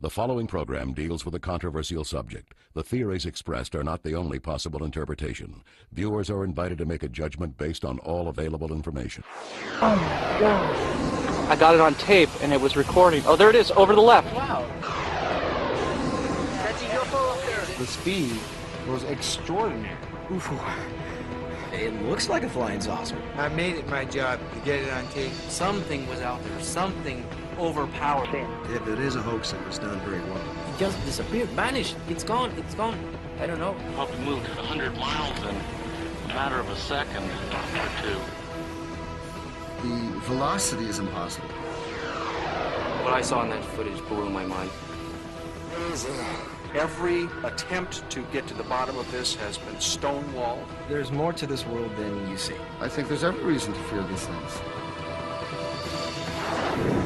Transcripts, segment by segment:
The following program deals with a controversial subject. The theories expressed are not the only possible interpretation. Viewers are invited to make a judgment based on all available information. Oh my God. I got it on tape and it was recording. Oh, there it is, over the left. Wow. That's a UFO up there. The speed was extraordinary. Oof. It looks like a flying saucer. I made it my job to get it on tape. Something was out there, something overpowered. If it is a hoax, it was done very well. It just disappeared, vanished. It's gone, it's gone. I don't know. Probably moved 100 miles in a matter of a second or two. The velocity is impossible. What I saw in that footage blew my mind. Every attempt to get to the bottom of this has been stonewalled. There's more to this world than you see. I think there's every reason to fear these things.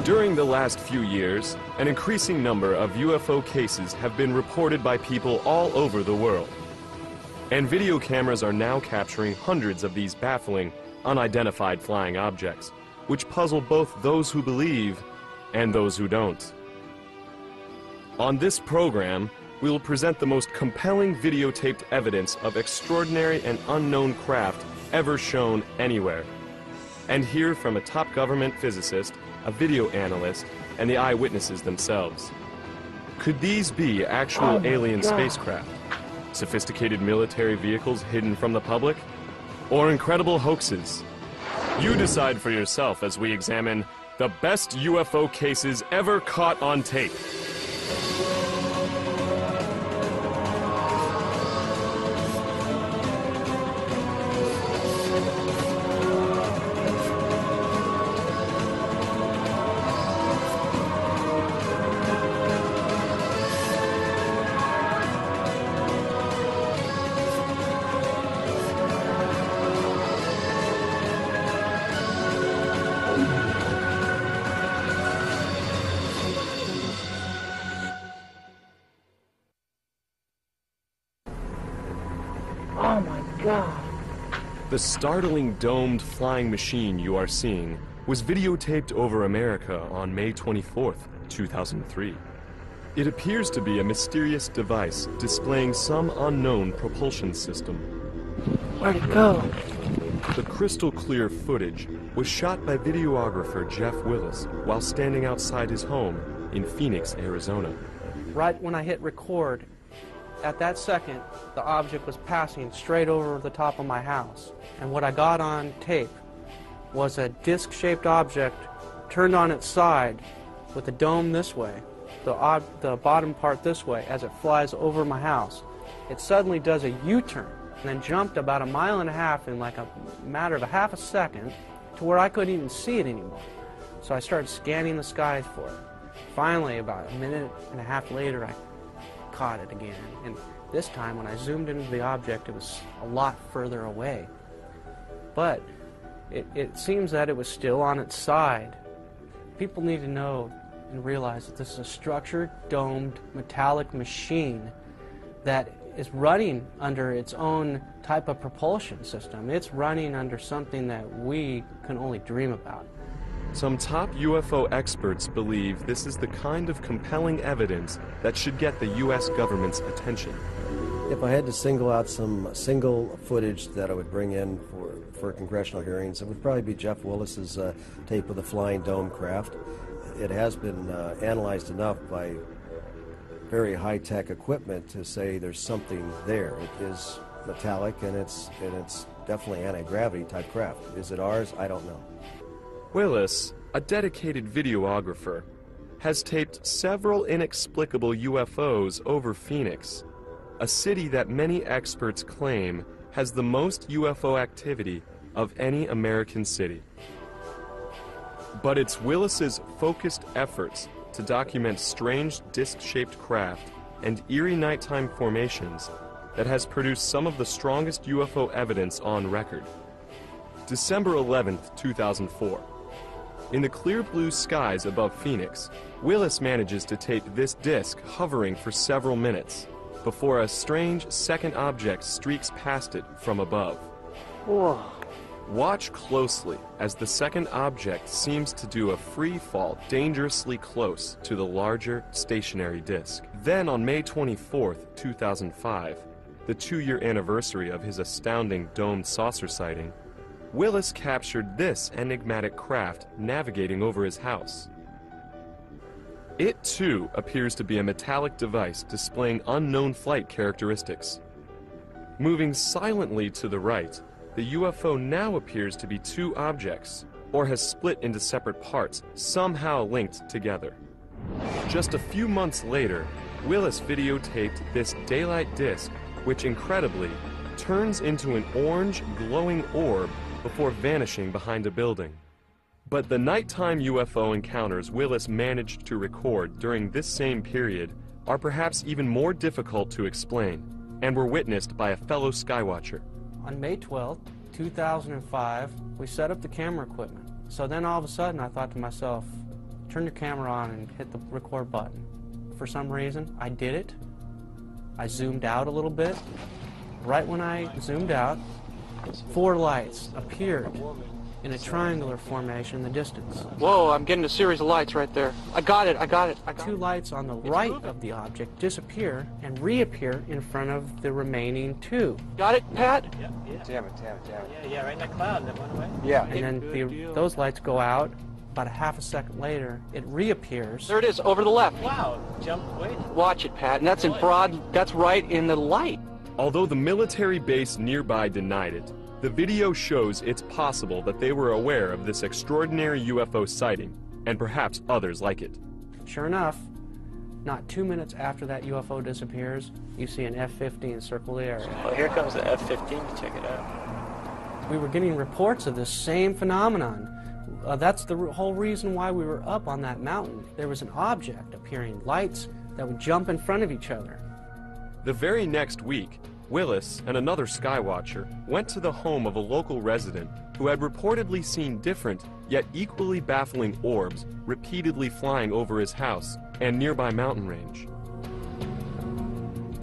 During the last few years, an increasing number of UFO cases have been reported by people all over the world. And video cameras are now capturing hundreds of these baffling, unidentified flying objects, which puzzle both those who believe and those who don't. On this program, we will present the most compelling videotaped evidence of extraordinary and unknown craft ever shown anywhere, and hear from a top government physicist, a video analyst, and the eyewitnesses themselves. Could these be actual alien spacecraft? Sophisticated military vehicles hidden from the public? Or incredible hoaxes? You decide for yourself as we examine the best UFO cases ever caught on tape. Oh my God. The startling domed flying machine you are seeing was videotaped over America on May 24th, 2003. It appears to be a mysterious device displaying some unknown propulsion system. Where'd it go? The crystal clear footage was shot by videographer Jeff Willis while standing outside his home in Phoenix, Arizona. Right when I hit record, at that second, the object was passing straight over the top of my house. And what I got on tape was a disc-shaped object turned on its side with the dome this way, the bottom part this way, as it flies over my house. It suddenly does a U-turn and then jumped about 1.5 miles in like a matter of a half a second to where I couldn't even see it anymore. So I started scanning the skies for it. Finally, about 1.5 minutes later, I caught it again, and this time when I zoomed into the object, it was a lot further away. But it seems that it was still on its side. People need to know and realize that this is a structured, domed, metallic machine that is running under its own type of propulsion system. It's running under something that we can only dream about. Some top UFO experts believe this is the kind of compelling evidence that should get the U.S. government's attention. If I had to single out some single footage that I would bring in for congressional hearings, it would probably be Jeff Willis's tape of the flying dome craft. It has been analyzed enough by very high-tech equipment to say there's something there. It is metallic, and it's definitely anti-gravity type craft. Is it ours? I don't know. Willis, a dedicated videographer, has taped several inexplicable UFOs over Phoenix, a city that many experts claim has the most UFO activity of any American city. But it's Willis's focused efforts to document strange disc-shaped craft and eerie nighttime formations that has produced some of the strongest UFO evidence on record. December 11th, 2004. In the clear blue skies above Phoenix, Willis manages to tape this disc hovering for several minutes before a strange second object streaks past it from above. Whoa. Watch closely as the second object seems to do a free fall dangerously close to the larger stationary disk. Then on May 24th, 2005, the 2-year anniversary of his astounding domed saucer sighting, Willis captured this enigmatic craft navigating over his house. It too appears to be a metallic device displaying unknown flight characteristics. Moving silently to the right, the UFO now appears to be 2 objects, or has split into separate parts, somehow linked together. Just a few months later, Willis videotaped this daylight disk, which incredibly turns into an orange glowing orb before vanishing behind a building. But the nighttime UFO encounters Willis managed to record during this same period are perhaps even more difficult to explain, and were witnessed by a fellow Skywatcher. On May 12th, 2005, we set up the camera equipment. So then all of a sudden I thought to myself, turn your camera on and hit the record button. For some reason, I did it. I zoomed out a little bit. Right when I zoomed out, 4 lights appeared in a triangular formation in the distance. Whoa, I'm getting a series of lights right there. I got it. 2 lights on the right of the object disappear and reappear in front of the remaining 2. Got it, Pat? Yeah. Damn it. Yeah, right in that cloud that went away. Yeah. And then those lights go out. About a half a second later, it reappears. There it is, over to the left. Wow, jump, wait. Watch it, Pat, and that's in broad, that's right in the light. Although the military base nearby denied it, the video shows it's possible that they were aware of this extraordinary UFO sighting, and perhaps others like it. Sure enough, not 2 minutes after that UFO disappears, you see an F-15 circle the area. Oh, here comes the F-15 to check it out. We were getting reports of this same phenomenon. That's the whole reason why we were up on that mountain. There was an object appearing, lights that would jump in front of each other. The very next week, Willis and another Skywatcher went to the home of a local resident who had reportedly seen different, yet equally baffling orbs repeatedly flying over his house and nearby mountain range.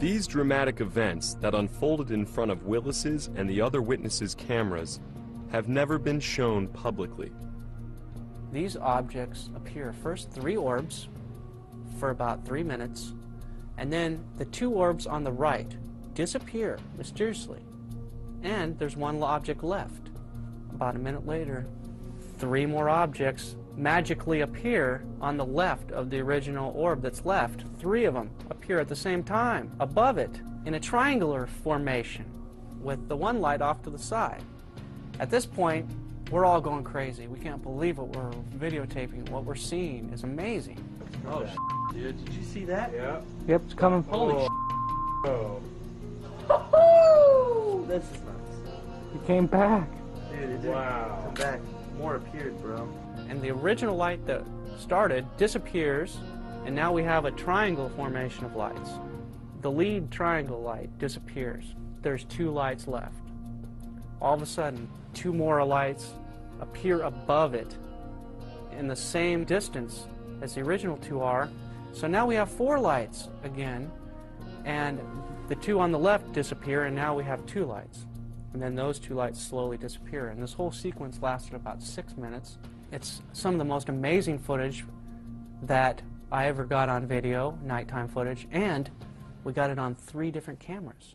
These dramatic events that unfolded in front of Willis's and the other witnesses' cameras have never been shown publicly. These objects appear first 3 orbs for about 3 minutes, and then the 2 orbs on the right disappear mysteriously, and there's 1 object left. About a minute later, 3 more objects magically appear on the left of the original orb that's left. 3 of them appear at the same time above it in a triangular formation with the 1 light off to the side. At this point, we're all going crazy. We can't believe what we're videotaping. What we're seeing is amazing. Oh, dude, did you see that? Yeah. Yep, it's coming. Holy Oh. This is nuts. He came back. Dude, it didn't come back. More appeared, bro. And the original light that started disappears, and now we have a triangle formation of lights. The lead triangle light disappears. There's 2 lights left. All of a sudden, 2 more lights appear above it in the same distance as the original 2 are. So now we have 4 lights again, and the 2 on the left disappear, and now we have 2 lights. And then those 2 lights slowly disappear. And this whole sequence lasted about 6 minutes. It's some of the most amazing footage that I ever got on video, nighttime footage, and we got it on 3 different cameras.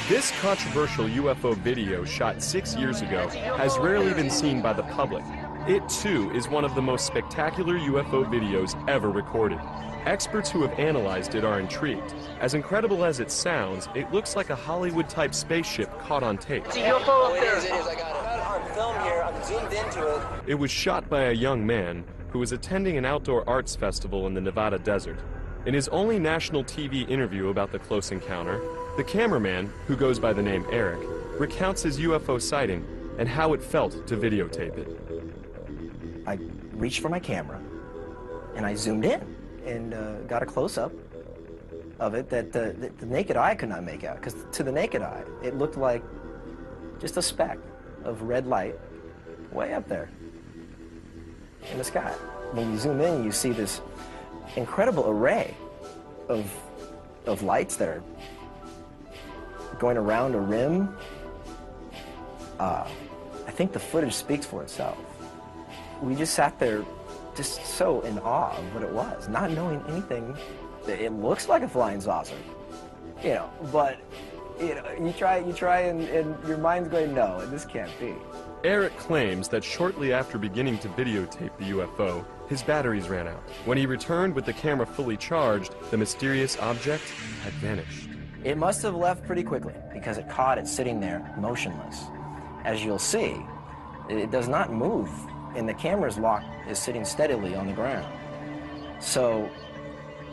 This controversial UFO video shot 6 years ago has rarely been seen by the public. It too is one of the most spectacular UFO videos ever recorded. Experts who have analyzed it are intrigued. As incredible as it sounds, it looks like a Hollywood-type spaceship caught on tape. It's a UFO up there. It is. I got it on film here. I'm zoomed into it. It was shot by a young man who was attending an outdoor arts festival in the Nevada desert. In his only national TV interview about the close encounter, the cameraman, who goes by the name Eric, recounts his UFO sighting and how it felt to videotape it. I reached for my camera, and I zoomed in and got a close-up of it that the naked eye could not make out, because to the naked eye, it looked like just a speck of red light way up there in the sky. When you zoom in, you see this incredible array of lights that are going around a rim. I think the footage speaks for itself. We just sat there just so in awe of what it was, not knowing anything. It looks like a flying saucer, you know, but you try and your mind's going, no, this can't be. Eric claims that shortly after beginning to videotape the UFO, his batteries ran out. When he returned with the camera fully charged, the mysterious object had vanished. It must have left pretty quickly because it caught it sitting there motionless. As you'll see, it does not move, and the camera's lock is sitting steadily on the ground. So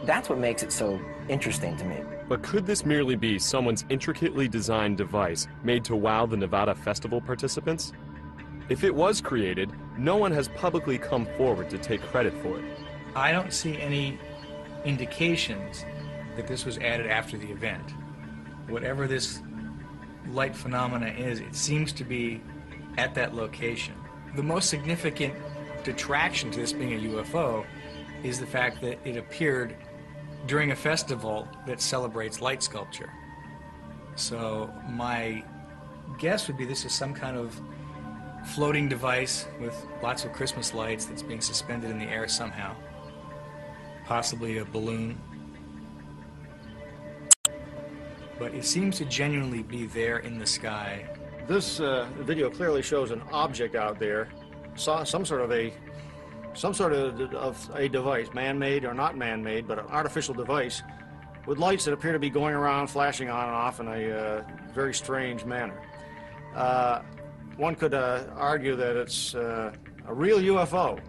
that's what makes it so interesting to me. But could this merely be someone's intricately designed device made to wow the Nevada Festival participants? If it was created, no one has publicly come forward to take credit for it. I don't see any indications that this was added after the event. Whatever this light phenomena is, it seems to be at that location. The most significant detraction to this being a UFO is the fact that it appeared during a festival that celebrates light sculpture. So my guess would be this is some kind of floating device with lots of Christmas lights that's being suspended in the air somehow. Possibly a balloon. But it seems to genuinely be there in the sky. This video clearly shows an object out there, some sort of a device, man-made or not man-made, but an artificial device with lights that appear to be going around, flashing on and off in a very strange manner. One could argue that it's a real UFO.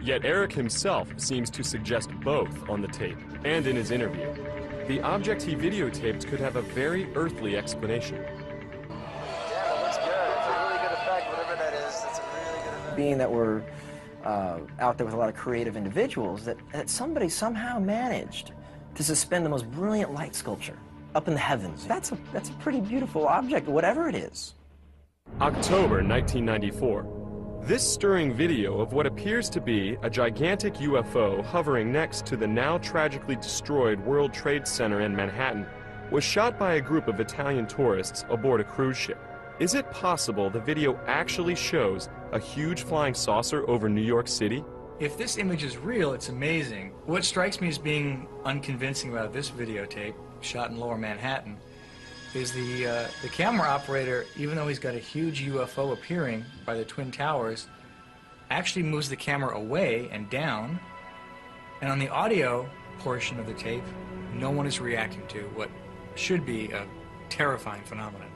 Yet Eric himself seems to suggest both on the tape and in his interview. The object he videotaped could have a very earthly explanation. Yeah, it looks good. It's a really good effect, whatever that is. It's a really good effect. Being that we're out there with a lot of creative individuals, that somebody somehow managed to suspend the most brilliant light sculpture up in the heavens. That's a pretty beautiful object, whatever it is. October 1994. This stirring video of what appears to be a gigantic UFO hovering next to the now tragically destroyed World Trade Center in Manhattan was shot by a group of Italian tourists aboard a cruise ship. Is it possible the video actually shows a huge flying saucer over New York City? If this image is real, it's amazing. What strikes me as being unconvincing about this videotape, shot in Lower Manhattan, is the camera operator, even though he's got a huge UFO appearing by the Twin Towers, actually moves the camera away and down, and on the audio portion of the tape, no one is reacting to what should be a terrifying phenomenon.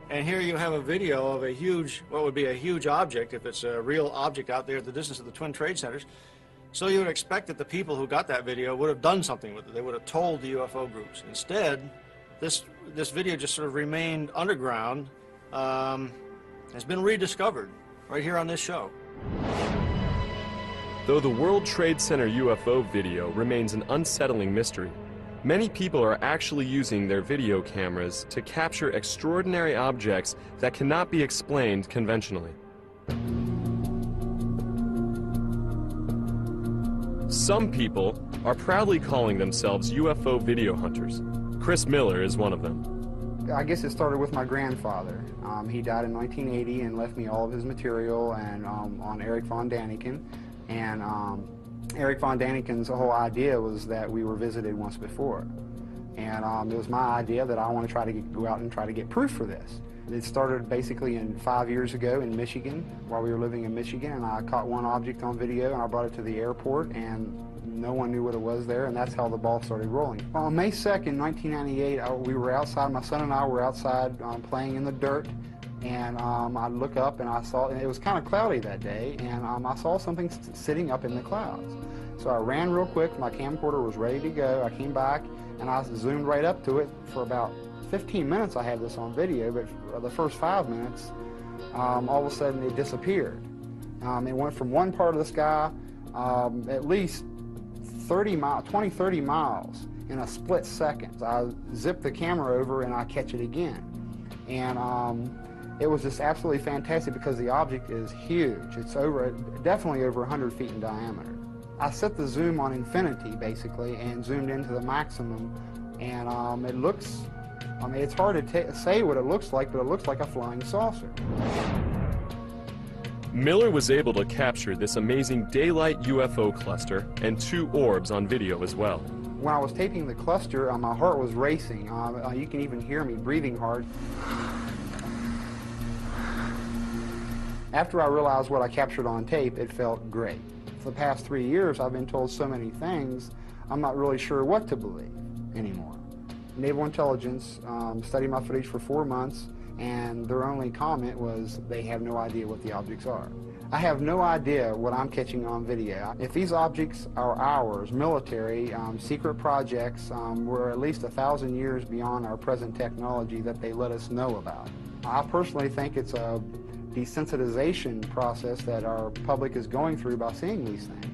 And here you have a video of a huge, what would be a huge object, if it's a real object out there at the distance of the Twin Trade Centers. So you would expect that the people who got that video would have done something with it. They would have told the UFO groups. Instead, this video just sort of remained underground, has been rediscovered right here on this show. Though the World Trade Center UFO video remains an unsettling mystery, many people are actually using their video cameras to capture extraordinary objects that cannot be explained conventionally. Some people are proudly calling themselves UFO video hunters. Chris Miller is one of them. I guess it started with my grandfather. He died in 1980 and left me all of his material and on Erich von Däniken. And Erich von Däniken's whole idea was that we were visited once before. And it was my idea that I want to try to go out and try to get proof for this. It started basically 5 years ago in Michigan, while we were living in Michigan, and I caught one object on video and I brought it to the airport, and no one knew what it was there, and that's how the ball started rolling. On May 2nd, 1998, we were outside, my son and I were outside playing in the dirt, and I look up and I saw, and it was kind of cloudy that day, and I saw something sitting up in the clouds. So I ran real quick, my camcorder was ready to go, I came back and I zoomed right up to it. For about 15 minutes I had this on video, but for the first 5 minutes, all of a sudden it disappeared. It went from one part of the sky at least 20-30 miles in a split second. I zip the camera over and I catch it again. And it was just absolutely fantastic because the object is huge. It's definitely over 100 feet in diameter. I set the zoom on infinity basically and zoomed into the maximum, and it looks, it's hard to say what it looks like, but it looks like a flying saucer. Miller was able to capture this amazing daylight UFO cluster and 2 orbs on video as well. When I was taping the cluster, my heart was racing. You can even hear me breathing hard. After I realized what I captured on tape, it felt great. For the past 3 years, I've been told so many things, I'm not really sure what to believe anymore. Naval Intelligence studied my footage for 4 months, and their only comment was they have no idea what the objects are. I have no idea what I'm catching on video. If these objects are ours, military, secret projects, we're at least 1,000 years beyond our present technology that they let us know about. I personally think it's a desensitization process that our public is going through by seeing these things.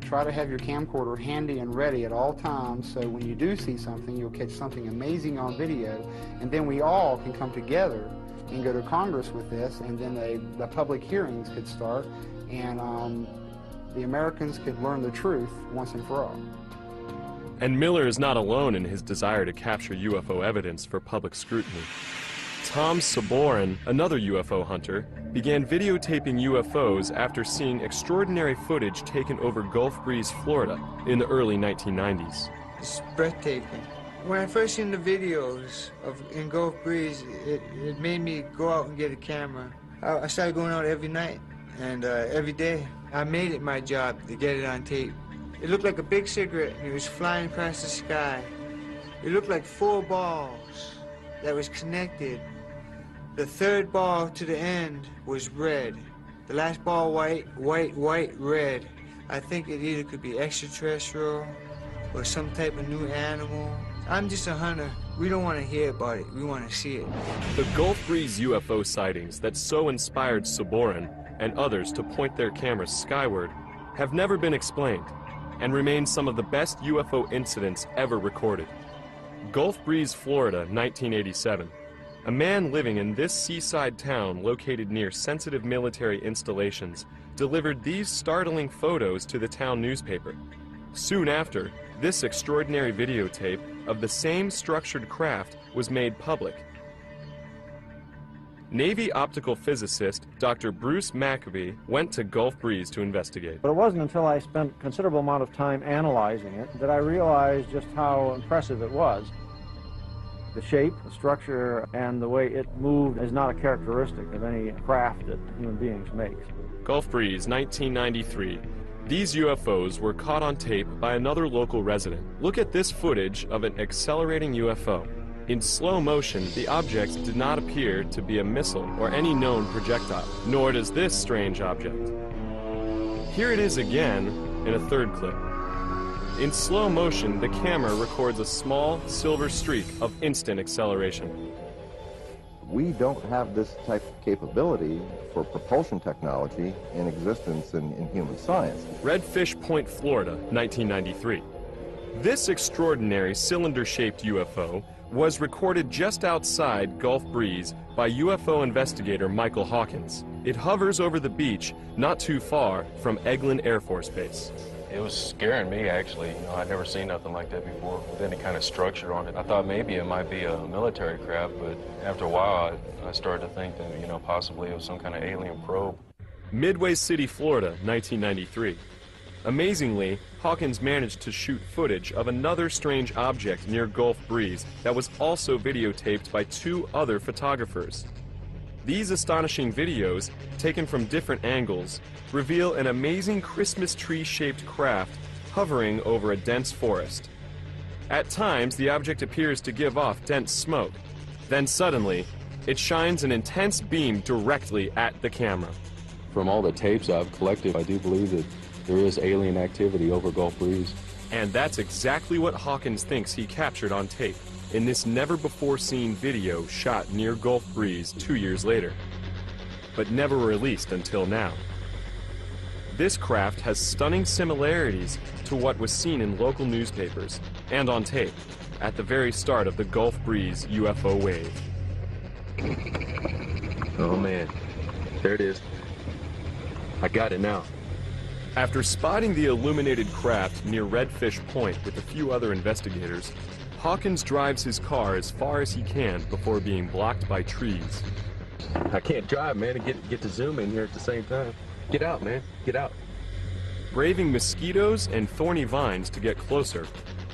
Try to have your camcorder handy and ready at all times, so when you do see something, you'll catch something amazing on video, and then we all can come together and go to Congress with this, and then the public hearings could start, and the Americans could learn the truth once and for all. And Miller is not alone in his desire to capture UFO evidence for public scrutiny. Tom Sabourin, another UFO hunter, began videotaping UFOs after seeing extraordinary footage taken over Gulf Breeze, Florida in the early 1990s. It's breathtaking. When I first seen the videos in Gulf Breeze, it made me go out and get a camera. I started going out every night and every day. I made it my job to get it on tape. It looked like a big cigarette and it was flying across the sky. It looked like 4 balls that was connected. The 3rd ball to the end was red. The last ball white, white, white, red. I think it either could be extraterrestrial or some type of new animal. I'm just a hunter. We don't want to hear about it. We want to see it. The Gulf Breeze UFO sightings that so inspired Sabourin and others to point their cameras skyward have never been explained and remain some of the best UFO incidents ever recorded. Gulf Breeze, Florida, 1987. A man living in this seaside town located near sensitive military installations delivered these startling photos to the town newspaper. Soon after, this extraordinary videotape of the same structured craft was made public. Navy optical physicist Dr. Bruce Maccabee went to Gulf Breeze to investigate. But it wasn't until I spent a considerable amount of time analyzing it that I realized just how impressive it was. The shape, the structure, and the way it moved is not a characteristic of any craft that human beings make. Gulf Breeze, 1993. These UFOs were caught on tape by another local resident. Look at this footage of an accelerating UFO. In slow motion, the object did not appear to be a missile or any known projectile, nor does this strange object. Here it is again in a 3rd clip. In slow motion, the camera records a small silver streak of instant acceleration. We don't have this type of capability for propulsion technology in existence in human science. Redfish Point, Florida, 1993. This extraordinary cylinder-shaped UFO was recorded just outside Gulf Breeze by UFO investigator Michael Hawkins. It hovers over the beach not too far from Eglin Air Force Base. It was scaring me, actually. You know, I'd never seen nothing like that before with any kind of structure on it. I thought maybe it might be a military craft, but after a while, I started to think that, you know, possibly it was some kind of alien probe. Midway City, Florida, 1993. Amazingly, Hawkins managed to shoot footage of another strange object near Gulf Breeze that was also videotaped by 2 other photographers. These astonishing videos, taken from different angles, reveal an amazing Christmas tree-shaped craft hovering over a dense forest. At times, the object appears to give off dense smoke. Then suddenly, it shines an intense beam directly at the camera. From all the tapes I've collected, I do believe that there is alien activity over Gulf Breeze. And that's exactly what Hawkins thinks he captured on tape in this never-before-seen video shot near Gulf Breeze 2 years later, but never released until now. This craft has stunning similarities to what was seen in local newspapers and on tape at the very start of the Gulf Breeze UFO wave. Oh man, there it is. I got it now. After spotting the illuminated craft near Redfish Point with a few other investigators, Hawkins drives his car as far as he can before being blocked by trees. I can't drive, man, and get to zoom in here at the same time. Get out, man. Get out. Braving mosquitoes and thorny vines to get closer,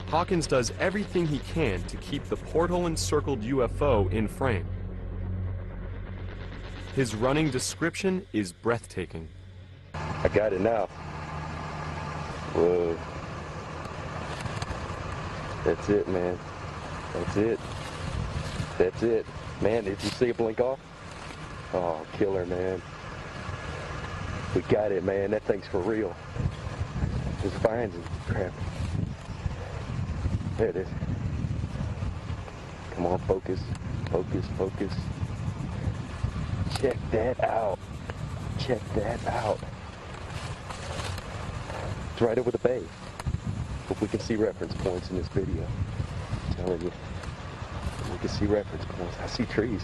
Hawkins does everything he can to keep the porthole-encircled UFO in frame. His running description is breathtaking. I got it now. Whoa. That's it, man. That's it. That's it. Man, did you see it blink off? Oh, killer, man. We got it, man. That thing's for real. There's vines and crap. There it is. Come on, focus. Focus, focus. Check that out. Check that out. It's right over the bay. Hope we can see reference points in this video. I'm telling you. We can see reference points. I see trees.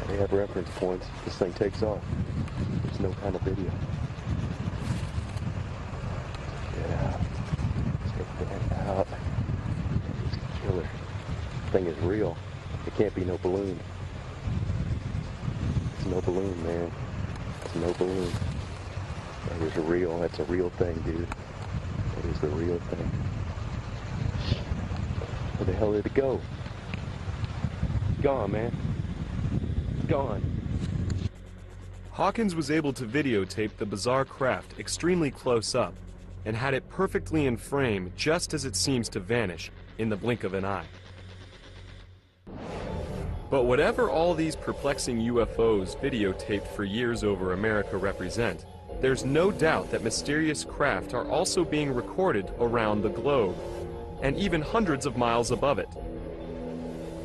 They have reference points. This thing takes off. There's no kind of video. Yeah. Check that out. It's killer. This thing is real. It can't be no balloon. It's no balloon, man. It's no balloon. That is real. That's a real thing, dude. That is the real thing. Where the hell did it go? Gone, man. Gone. Hawkins was able to videotape the bizarre craft extremely close up and had it perfectly in frame just as it seems to vanish in the blink of an eye. But whatever all these perplexing UFOs videotaped for years over America represent, there's no doubt that mysterious craft are also being recorded around the globe, and even hundreds of miles above it.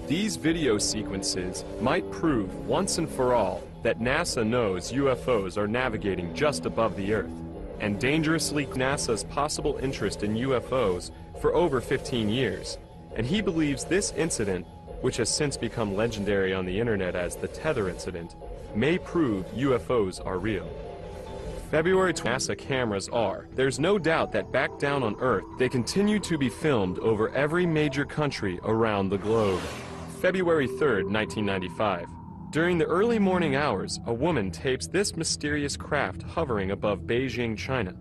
These video sequences might prove once and for all that NASA knows UFOs are navigating just above the Earth, and dangerously NASA's possible interest in UFOs for over 15 years, and he believes this incident, which has since become legendary on the internet as the Tether incident, may prove UFOs are real. February 20 NASA cameras are. There's no doubt that back down on Earth, they continue to be filmed over every major country around the globe. February 3rd, 1995. During the early morning hours, a woman tapes this mysterious craft hovering above Beijing, China.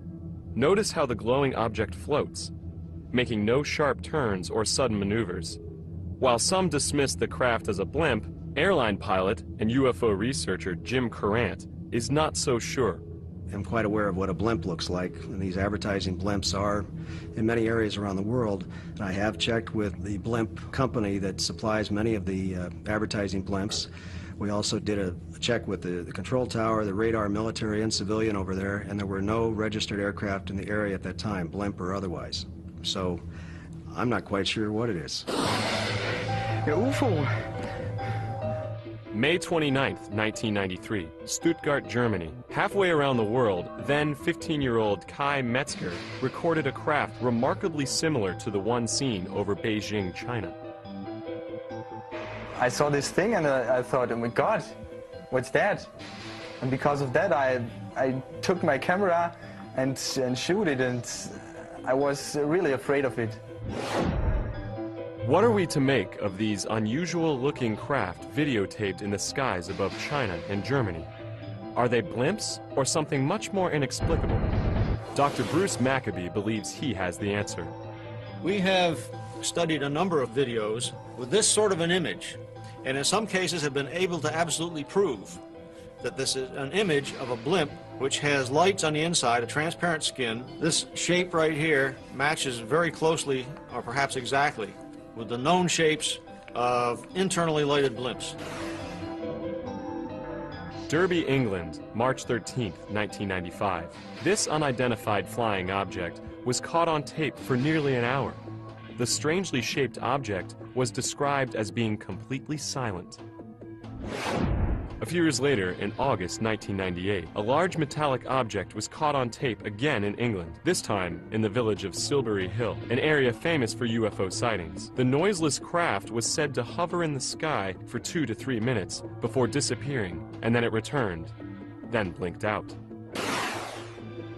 Notice how the glowing object floats, making no sharp turns or sudden maneuvers. While some dismiss the craft as a blimp, airline pilot and UFO researcher Jim Courant is not so sure. I'm quite aware of what a blimp looks like, and these advertising blimps are in many areas around the world. And I have checked with the blimp company that supplies many of the advertising blimps. We also did a check with the control tower, the radar, military and civilian over there, and there were no registered aircraft in the area at that time, blimp or otherwise. So I'm not quite sure what it is. UFO. May 29th, 1993, Stuttgart, Germany. Halfway around the world, then 15-year-old Kai Metzger recorded a craft remarkably similar to the one seen over Beijing, China. I saw this thing and I thought, oh my God, what's that? And because of that, I took my camera and shoot it, and I was really afraid of it. What are we to make of these unusual-looking craft videotaped in the skies above China and Germany? Are they blimps or something much more inexplicable? Dr. Bruce Maccabee believes he has the answer. We have studied a number of videos with this sort of an image, and in some cases have been able to absolutely prove that this is an image of a blimp which has lights on the inside, a transparent skin. This shape right here matches very closely, or perhaps exactly, with the known shapes of internally lighted blimps. Derby, England, March 13th, 1995. This unidentified flying object was caught on tape for nearly an hour. The strangely shaped object was described as being completely silent. A few years later, in August 1998, a large metallic object was caught on tape again in England, this time in the village of Silbury Hill, an area famous for UFO sightings. The noiseless craft was said to hover in the sky for 2 to 3 minutes before disappearing, and then it returned, then blinked out.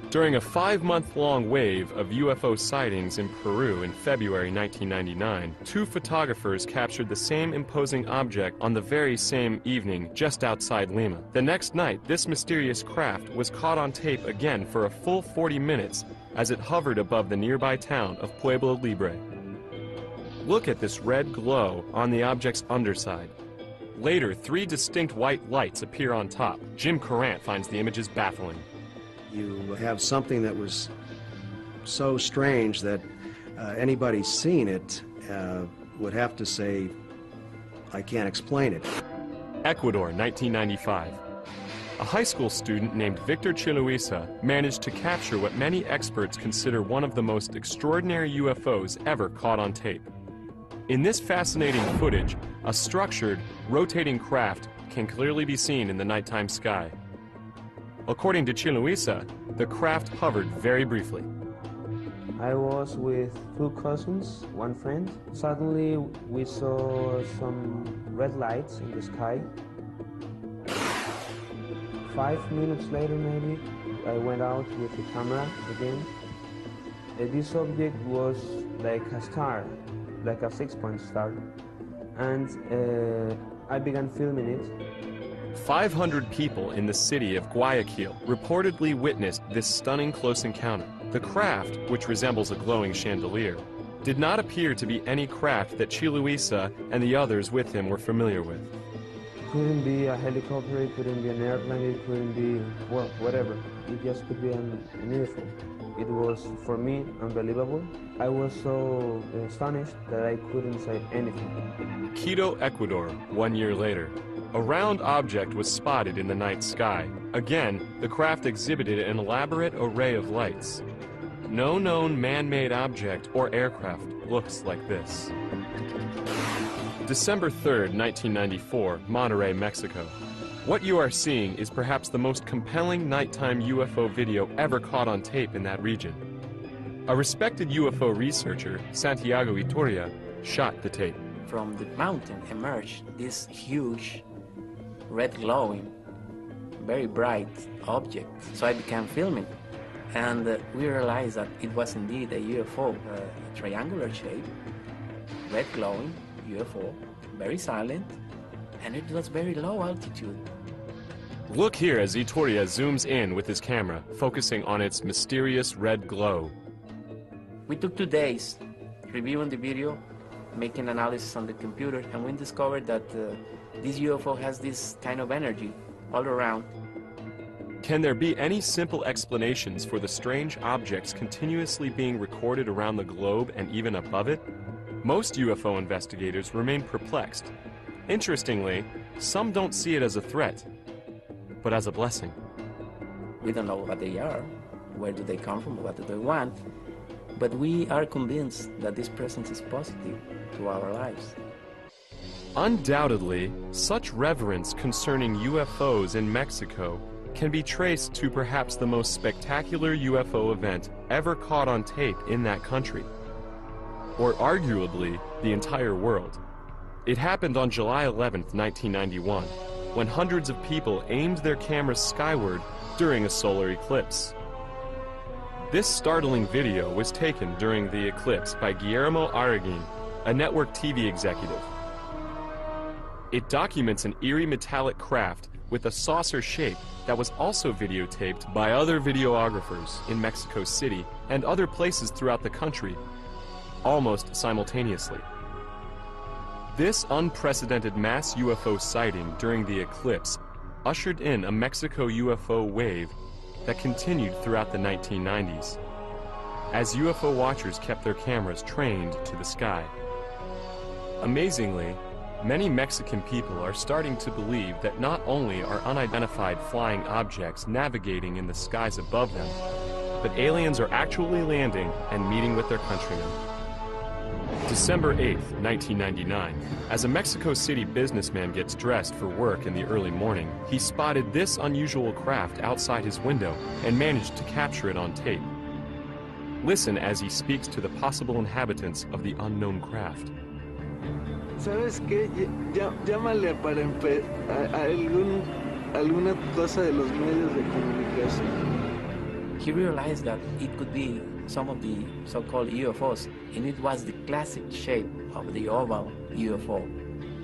During a 5-month-long wave of UFO sightings in Peru in February 1999, 2 photographers captured the same imposing object on the very same evening just outside Lima. The next night, this mysterious craft was caught on tape again for a full 40 minutes as it hovered above the nearby town of Pueblo Libre. Look at this red glow on the object's underside. Later, 3 distinct white lights appear on top. Jim Courant finds the images baffling. You have something that was so strange that anybody seen it would have to say, I can't explain it. Ecuador, 1995. A high school student named Victor Chiluisa managed to capture what many experts consider one of the most extraordinary UFOs ever caught on tape. In this fascinating footage, a structured, rotating craft can clearly be seen in the nighttime sky. According to Chiluisa, the craft hovered very briefly. I was with 2 cousins, 1 friend. Suddenly we saw some red lights in the sky. 5 minutes later maybe, I went out with the camera again. This object was like a star, like a 6-point star. And I began filming it. 500 people in the city of Guayaquil reportedly witnessed this stunning close encounter. The craft, which resembles a glowing chandelier, did not appear to be any craft that Chiluisa and the others with him were familiar with. It couldn't be a helicopter, it couldn't be an airplane, it couldn't be, well, whatever. It just could be an UFO. It was, for me, unbelievable. I was so astonished that I couldn't say anything. Quito, Ecuador, 1 year later. A round object was spotted in the night sky. Again, the craft exhibited an elaborate array of lights. No known man-made object or aircraft looks like this. December 3rd, 1994, Monterrey, Mexico. What you are seeing is perhaps the most compelling nighttime UFO video ever caught on tape in that region. A respected UFO researcher, Santiago Itoria, shot the tape. From the mountain emerged this huge, red glowing, very bright object. So I began filming, and we realized that it was indeed a UFO, a triangular shape, red glowing UFO, very silent, and it was very low altitude. Look here as Itoria zooms in with his camera, focusing on its mysterious red glow. We took 2 days reviewing the video, making analysis on the computer, and we discovered that this UFO has this kind of energy all around. Can there be any simple explanations for the strange objects continuously being recorded around the globe and even above it? Most UFO investigators remain perplexed. Interestingly, some don't see it as a threat, but as a blessing. We don't know what they are, where do they come from, what do they want, but we are convinced that this presence is positive to our lives. Undoubtedly, such reverence concerning UFOs in Mexico can be traced to perhaps the most spectacular UFO event ever caught on tape in that country, or arguably the entire world. It happened on July 11th, 1991, when hundreds of people aimed their cameras skyward during a solar eclipse. This startling video was taken during the eclipse by Guillermo Arriguin, a network TV executive. It documents an eerie metallic craft with a saucer shape that was also videotaped by other videographers in Mexico City and other places throughout the country, almost simultaneously. This unprecedented mass UFO sighting during the eclipse ushered in a Mexico UFO wave that continued throughout the 1990s, as UFO watchers kept their cameras trained to the sky. Amazingly, many Mexican people are starting to believe that not only are unidentified flying objects navigating in the skies above them, but aliens are actually landing and meeting with their countrymen. December 8th, 1999. As a Mexico City businessman gets dressed for work in the early morning, he spotted this unusual craft outside his window and managed to capture it on tape. Listen as he speaks to the possible inhabitants of the unknown craft. ¿Sabes qué? Llámale para a alguna cosa de los medios de comunicación. he realized that it could be some of the so-called UFOs, and it was the classic shape of the oval UFO,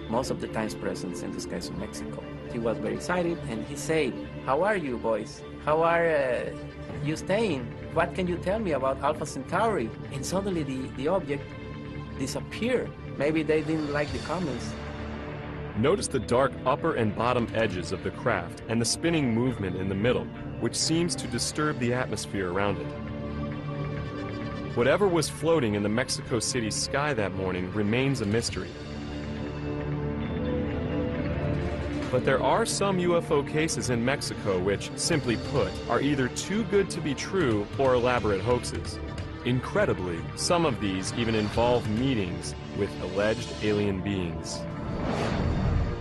most of the times present in the skies of Mexico. He was very excited, and he said, "How are you, boys? How are you staying? What can you tell me about Alpha Centauri?" And suddenly the object disappeared. Maybe they didn't like the comments. Notice the dark upper and bottom edges of the craft and the spinning movement in the middle, which seems to disturb the atmosphere around it. Whatever was floating in the Mexico City sky that morning remains a mystery. But there are some UFO cases in Mexico which, simply put, are either too good to be true or elaborate hoaxes. Incredibly, some of these even involve meetings with alleged alien beings.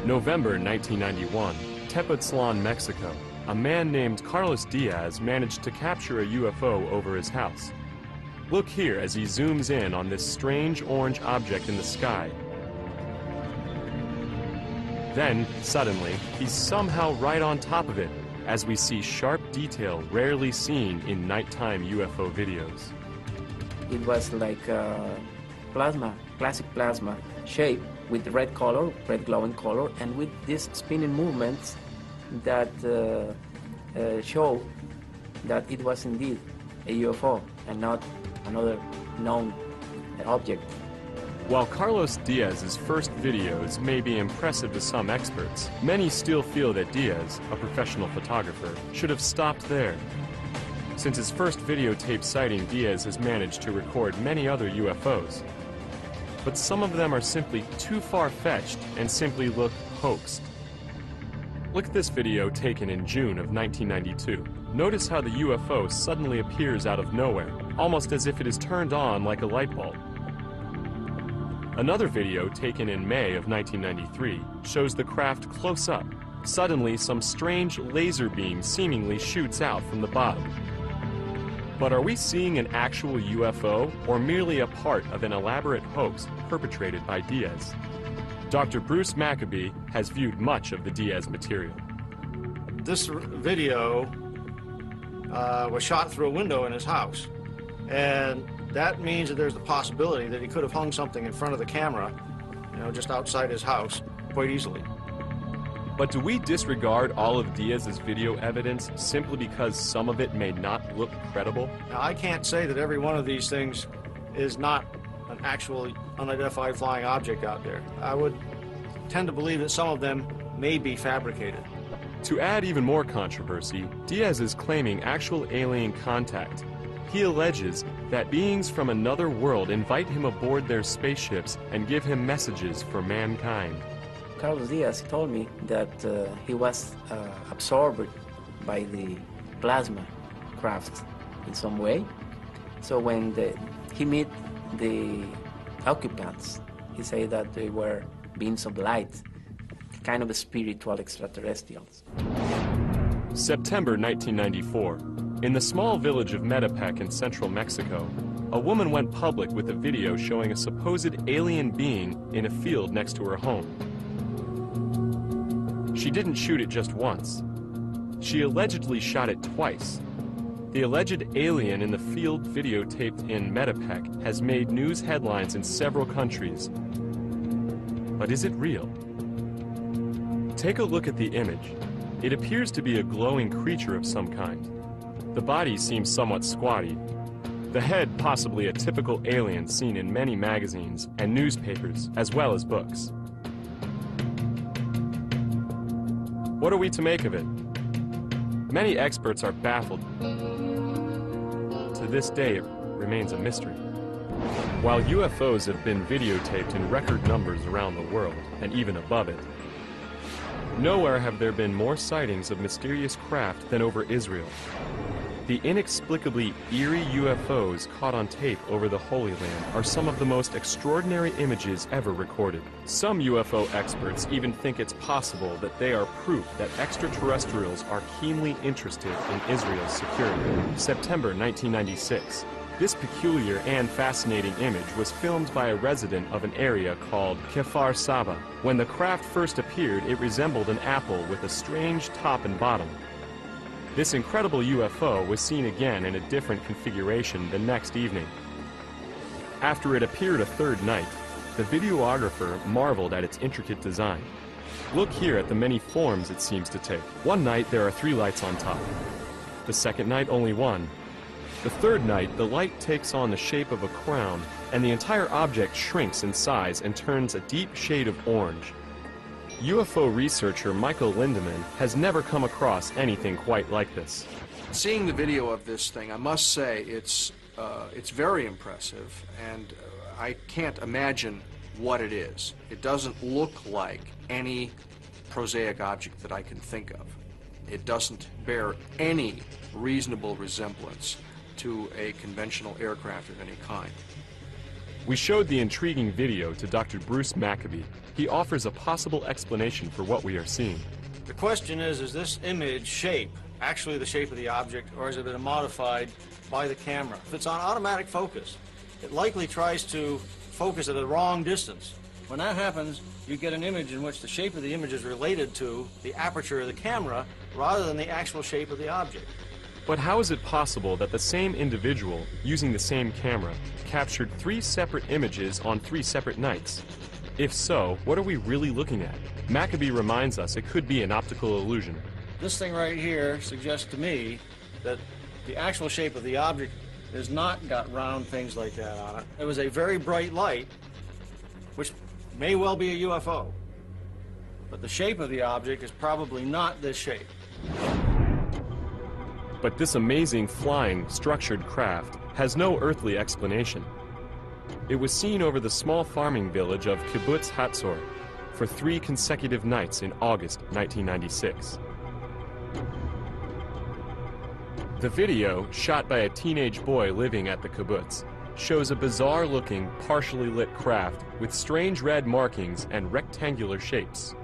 November 1991, Tepoztlan, Mexico. A man named Carlos Diaz managed to capture a UFO over his house. Look here as he zooms in on this strange orange object in the sky. Then, suddenly, he's somehow right on top of it, as we see sharp detail rarely seen in nighttime UFO videos. It was like plasma, classic plasma shape with red color, red glowing color, and with these spinning movements that show that it was indeed a UFO and not another known object. While Carlos Diaz's first videos may be impressive to some experts, many still feel that Diaz, a professional photographer, should have stopped there. Since his first videotape sighting, Diaz has managed to record many other UFOs. But some of them are simply too far-fetched and simply look hoaxed. Look at this video taken in June of 1992. Notice how the UFO suddenly appears out of nowhere, almost as if it is turned on like a light bulb. Another video taken in May of 1993 shows the craft close up. Suddenly, some strange laser beam seemingly shoots out from the bottom. But are we seeing an actual UFO or merely a part of an elaborate hoax perpetrated by Diaz? Dr. Bruce Maccabee has viewed much of the Diaz material. This video was shot through a window in his house, and that means that there's the possibility that he could have hung something in front of the camera, just outside his house, quite easily. But do we disregard all of Diaz's video evidence simply because some of it may not look credible? Now, I can't say that every one of these things is not an actual unidentified flying object out there. I would tend to believe that some of them may be fabricated. To add even more controversy, Diaz is claiming actual alien contact. He alleges that beings from another world invite him aboard their spaceships and give him messages for mankind. Carlos Diaz told me that he was absorbed by the plasma craft in some way. So when he met the occupants, he said that they were beings of light, kind of spiritual extraterrestrials. September 1994. In the small village of Metepec in central Mexico, a woman went public with a video showing a supposed alien being in a field next to her home. She didn't shoot it just once. She allegedly shot it twice. The alleged alien in the field videotaped in Metepec has made news headlines in several countries. But is it real? Take a look at the image. It appears to be a glowing creature of some kind. The body seems somewhat squatty. The head possibly a typical alien seen in many magazines and newspapers, as well as books. What are we to make of it? Many experts are baffled. To this day, it remains a mystery. While UFOs have been videotaped in record numbers around the world, and even above it, nowhere have there been more sightings of mysterious craft than over Israel. The inexplicably eerie UFOs caught on tape over the Holy Land are some of the most extraordinary images ever recorded. Some UFO experts even think it's possible that they are proof that extraterrestrials are keenly interested in Israel's security. September 1996. This peculiar and fascinating image was filmed by a resident of an area called Kfar Saba. When the craft first appeared, it resembled an apple with a strange top and bottom. This incredible UFO was seen again in a different configuration the next evening. After it appeared a third night, the videographer marveled at its intricate design. Look here at the many forms it seems to take. One night there are 3 lights on top. The second night only 1. The third night the light takes on the shape of a crown and the entire object shrinks in size and turns a deep shade of orange. UFO researcher Michael Lindemann has never come across anything quite like this. Seeing the video of this thing, I must say it's very impressive, and I can't imagine what it is. It doesn't look like any prosaic object that I can think of. It doesn't bear any reasonable resemblance to a conventional aircraft of any kind. We showed the intriguing video to Dr. Bruce Maccabee. He offers a possible explanation for what we are seeing. The question is this image shape actually the shape of the object, or has it been modified by the camera? If it's on automatic focus, it likely tries to focus at the wrong distance. When that happens, you get an image in which the shape of the image is related to the aperture of the camera rather than the actual shape of the object. But how is it possible that the same individual, using the same camera, captured 3 separate images on 3 separate nights? If so, what are we really looking at? Maccabee reminds us it could be an optical illusion. This thing right here suggests to me that the actual shape of the object has not got round things like that on it. It was a very bright light, which may well be a UFO. But the shape of the object is probably not this shape. But this amazing flying, structured craft has no earthly explanation. It was seen over the small farming village of Kibbutz Hatzor for 3 consecutive nights in August 1996. The video, shot by a teenage boy living at the kibbutz, shows a bizarre-looking, partially lit craft with strange red markings and rectangular shapes.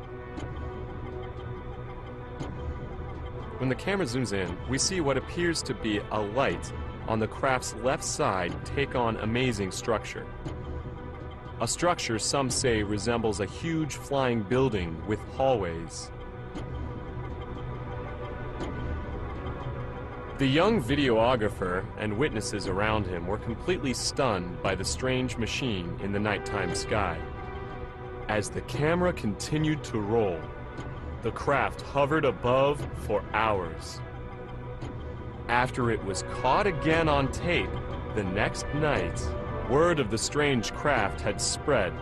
When the camera zooms in, we see what appears to be a light on the craft's left side take on amazing structure. A structure some say resembles a huge flying building with hallways. The young videographer and witnesses around him were completely stunned by the strange machine in the nighttime sky. As the camera continued to roll, the craft hovered above for hours. After it was caught again on tape the next night, word of the strange craft had spread,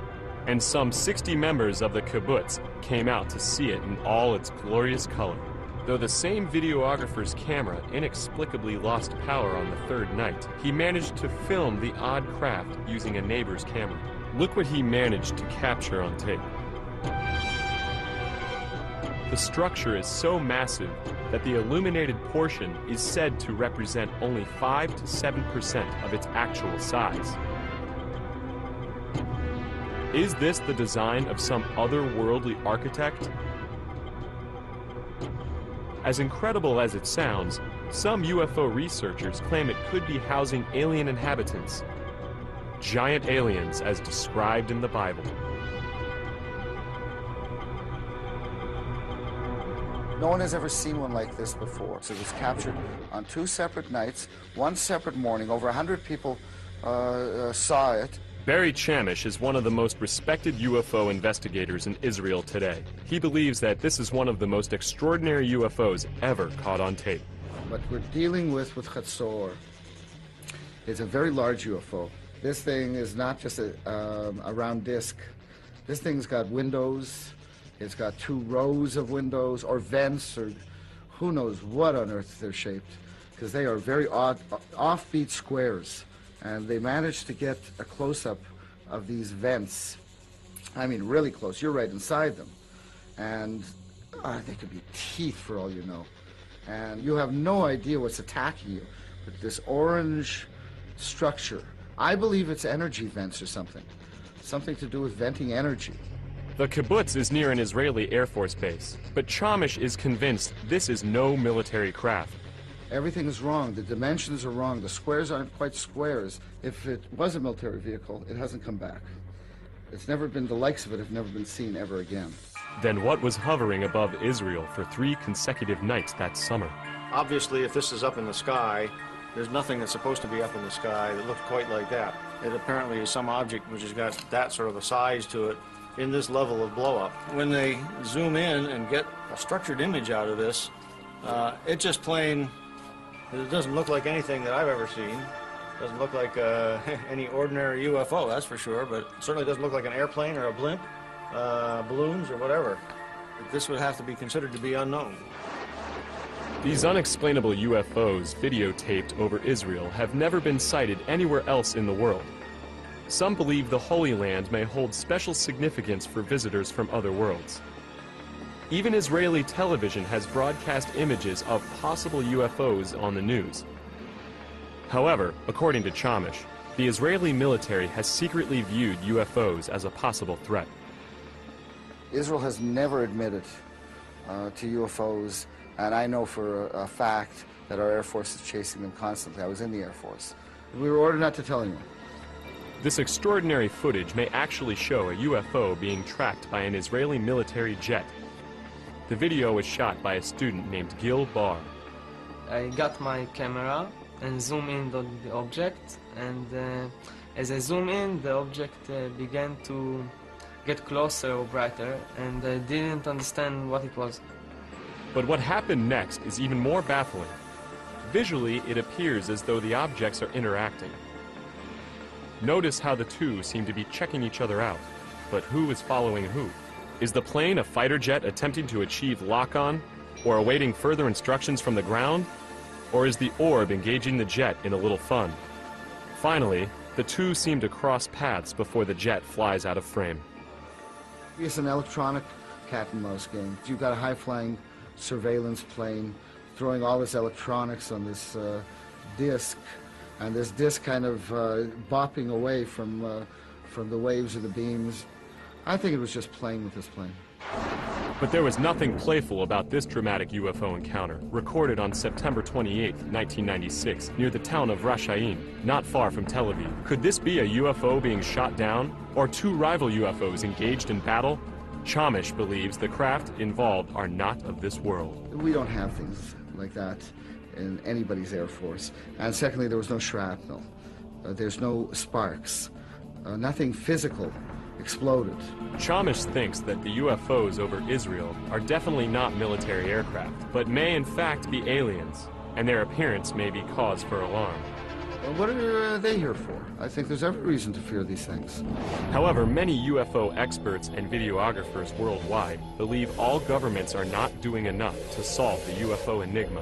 and some 60 members of the kibbutz came out to see it in all its glorious color. Though the same videographer's camera inexplicably lost power on the 3rd night, he managed to film the odd craft using a neighbor's camera. Look what he managed to capture on tape. The structure is so massive that the illuminated portion is said to represent only 5 to 7% of its actual size. Is this the design of some otherworldly architect? As incredible as it sounds, some UFO researchers claim it could be housing alien inhabitants. Giant aliens as described in the Bible. No one has ever seen one like this before. So it was captured on 2 separate nights, 1 separate morning. Over 100 people saw it. Barry Chamish is one of the most respected UFO investigators in Israel today. He believes that this is one of the most extraordinary UFOs ever caught on tape. What we're dealing with Hatzor is a very large UFO. This thing is not just a round disc. This thing's got windows. It's got 2 rows of windows or vents, or who knows what on earth they're shaped, because they are very odd, offbeat squares. And they managed to get a close-up of these vents. I mean, really close. You're right inside them. And they could be teeth for all you know. And you have no idea what's attacking you. But this orange structure, I believe it's energy vents or something. Something to do with venting energy. The kibbutz is near an Israeli Air Force base, but Chamish is convinced this is no military craft. Everything is wrong. The dimensions are wrong. The squares aren't quite squares. If it was a military vehicle, it hasn't come back. It's never been, the likes of it have never been seen ever again. Then what was hovering above Israel for 3 consecutive nights that summer? Obviously, if this is up in the sky, there's nothing that's supposed to be up in the sky that looks quite like that. It apparently is some object which has got that sort of a size to it in this level of blow-up. When they zoom in and get a structured image out of this, it just plain, it doesn't look like anything that I've ever seen. It doesn't look like any ordinary UFO, that's for sure, but it certainly doesn't look like an airplane or a blimp, balloons or whatever. This would have to be considered to be unknown. These unexplainable UFOs videotaped over Israel have never been sighted anywhere else in the world. Some believe the Holy Land may hold special significance for visitors from other worlds. Even Israeli television has broadcast images of possible UFOs on the news. However, according to Chamish, the Israeli military has secretly viewed UFOs as a possible threat. Israel has never admitted to UFOs, and I know for a fact that our Air Force is chasing them constantly. I was in the Air Force. We were ordered not to tell anyone. This extraordinary footage may actually show a UFO being tracked by an Israeli military jet. The video was shot by a student named Gil Bar. I got my camera and zoom in on the object, and as I zoom in, the object began to get closer or brighter, and I didn't understand what it was. But what happened next is even more baffling. Visually, it appears as though the objects are interacting. Notice how the two seem to be checking each other out. But who is following who? Is the plane a fighter jet attempting to achieve lock-on, or awaiting further instructions from the ground? Or is the orb engaging the jet in a little fun? Finally, the two seem to cross paths before the jet flies out of frame. It's an electronic cat and mouse game. You've got a high-flying surveillance plane throwing all this electronics on this disc, and this disc kind of bopping away from the waves or the beams. I think it was just playing with this plane. But there was nothing playful about this dramatic UFO encounter, recorded on September 28, 1996, near the town of Rashaim, not far from Tel Aviv. Could this be a UFO being shot down, or two rival UFOs engaged in battle? Chamish believes the craft involved are not of this world. We don't have things like that in anybody's Air Force. And secondly, there was no shrapnel. There's no sparks. Nothing physical exploded. Chamish thinks that the UFOs over Israel are definitely not military aircraft, but may in fact be aliens, and their appearance may be cause for alarm. Well, what are they here for? I think there's every reason to fear these things. However, many UFO experts and videographers worldwide believe all governments are not doing enough to solve the UFO enigma.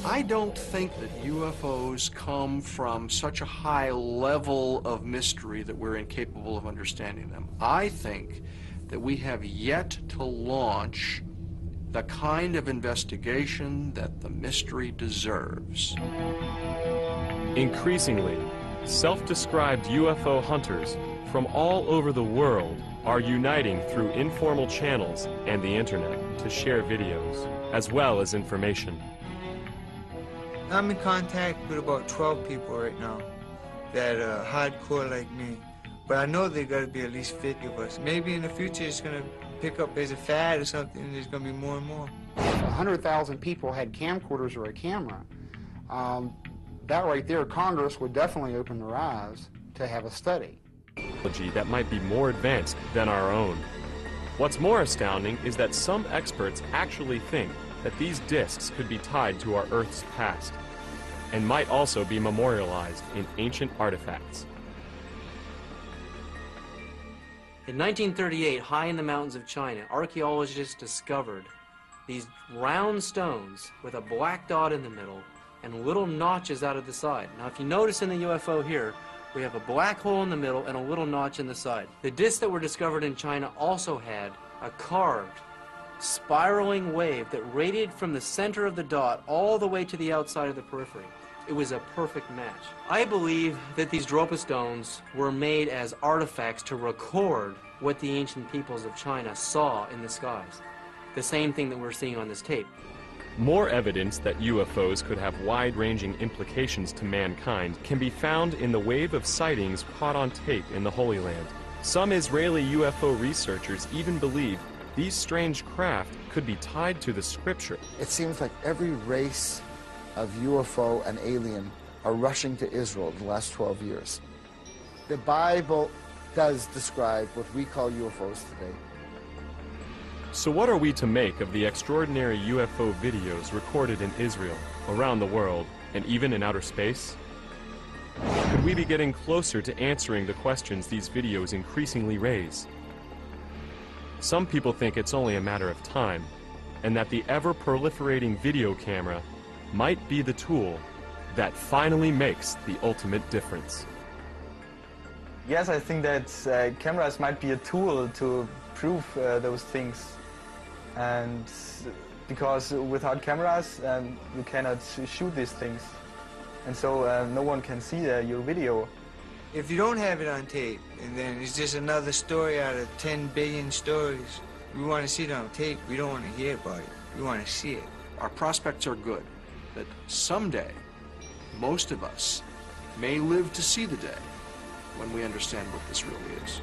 I don't think that UFOs come from such a high level of mystery that we're incapable of understanding them. I think that we have yet to launch the kind of investigation that the mystery deserves. Increasingly, self-described UFO hunters from all over the world are uniting through informal channels and the internet to share videos, as well as information. I'm in contact with about 12 people right now that are hardcore like me. But I know there got to be at least 50 of us. Maybe in the future it's going to pick up as a fad or something, and there's going to be more and more. If 100,000 people had camcorders or a camera, that right there, Congress would definitely open their eyes to have a study. That might be more advanced than our own. What's more astounding is that some experts actually think that these discs could be tied to our Earth's past, and might also be memorialized in ancient artifacts. In 1938, high in the mountains of China, archaeologists discovered these round stones with a black dot in the middle and little notches out of the side. Now, if you notice in the UFO here, we have a black hole in the middle and a little notch in the side. The discs that were discovered in China also had a carved, spiraling wave that radiated from the center of the dot all the way to the outside of the periphery. It was a perfect match. I believe that these Dropa stones were made as artifacts to record what the ancient peoples of China saw in the skies. The same thing that we're seeing on this tape. More evidence that UFOs could have wide-ranging implications to mankind can be found in the wave of sightings caught on tape in the Holy Land. Some Israeli UFO researchers even believe these strange craft could be tied to the scripture. It seems like every race of UFO and alien are rushing to Israel in the last 12 years. The Bible does describe what we call UFOs today. So what are we to make of the extraordinary UFO videos recorded in Israel, around the world, and even in outer space? Could we be getting closer to answering the questions these videos increasingly raise? Some people think it's only a matter of time, and that the ever-proliferating video camera might be the tool that finally makes the ultimate difference. Yes, I think that cameras might be a tool to prove those things. And because without cameras, you cannot shoot these things. And so no one can see your video. If you don't have it on tape, and then it's just another story out of 10 billion stories, we want to see it on tape. We don't want to hear about it. We want to see it. Our prospects are good, that someday, most of us may live to see the day when we understand what this really is.